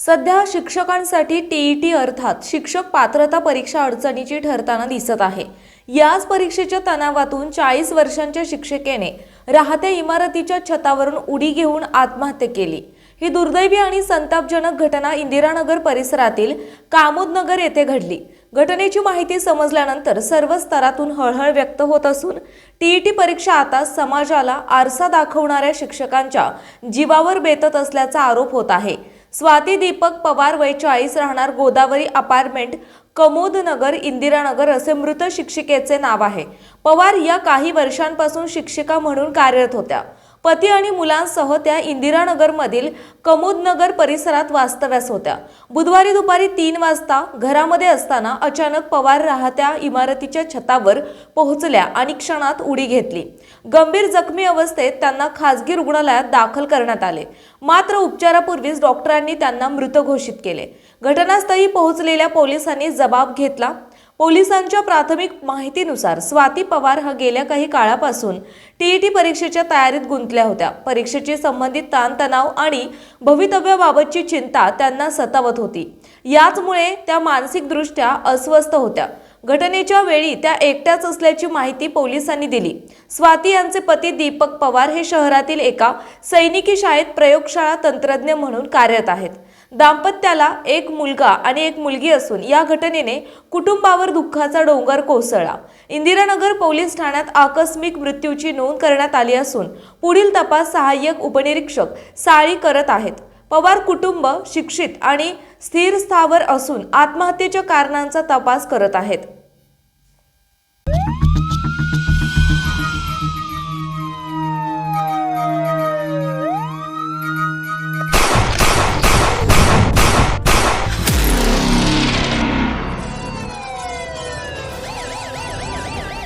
सध्या शिक्षकांसाठी टीईटी अर्थात शिक्षक पात्रता परीक्षा अडचणीची ठरताना दिसत आहे। याच परीक्षेच्या तणावातून 40 वर्षांच्या शिक्षिकेने राहत्या इमारतीच्या छतावरून उडी घेऊन आत्महत्या केली। ही दुर्दैवी आणि संतापजनक घटना इंदिरानगर परिसरातील कामोदनगर येथे घडली। घटनेची माहिती समजल्यानंतर सर्व स्तरातून हळहळ व्यक्त होत असून टीईटी परीक्षा आता समाजाला आरसा दाखवणाऱ्या शिक्षकांच्या जीवावर बेतत असल्याचा आरोप होत आहे। स्वाती दीपक पवार वय 40 राहणार गोदावरी अपार्टमेंट कमोदनगर इंदिरानगर असे मृत शिक्षिकेचे नाव आहे। पवार या काही वर्षांपासून शिक्षिका म्हणून कार्यरत होत्या। पती आणि मुलांसह त्या इंदिरानगर मधील कमोदनगर परिसरात वास्तव्यास होत्या। बुधवारी दुपारी 3 वाजता घरामध्ये असताना अचानक पवार राहत्या इमारतीच्या छतावर पोहोचल्या आणि क्षणात उडी घेतली। गंभीर जखमी अवस्थेत त्यांना खासगी रुग्णालयात दाखल करण्यात आले, मात्र उपचारापूर्वीच डॉक्टरांनी त्यांना मृत घोषित केले। घटनास्थळी पोहोचलेल्या पोलिसांनी जबाब घेतला। पोलिसांच्या प्राथमिक माहितीनुसार स्वाती पवार हा गेल्या काही काळापासून टीईटी परीक्षेच्या तयारीत गुंतल्या होत्या। परीक्षेशी संबंधित ताणतणाव आणि भवितव्याबाबतची चिंता त्यांना सतावत होती। याचमुळे त्या मानसिकदृष्ट्या अस्वस्थ होत्या। घटनेच्या वेळी त्या एकट्याच असल्याची माहिती पोलिसांनी दिली। स्वाती यांचे पती दीपक पवार हे शहरातील एका सैनिकी शाळेत प्रयोगशाळा तंत्रज्ञ म्हणून कार्यरत आहेत। दाम्पत्याला एक मुलगा आणि एक मुलगी असून या घटनेने कुटुंबावर दुःखाचा डोंगर कोसळला। इंदिरानगर पोलीस ठाण्यात आकस्मिक मृत्यूची नोंद करण्यात आली असून पुढील तपास सहाय्यक उपनिरीक्षक साळी करत आहेत। पवार कुटुंब शिक्षित आणि स्थिर स्थावर असून आत्महत्येच्या कारणांचा तपास करत आहेत।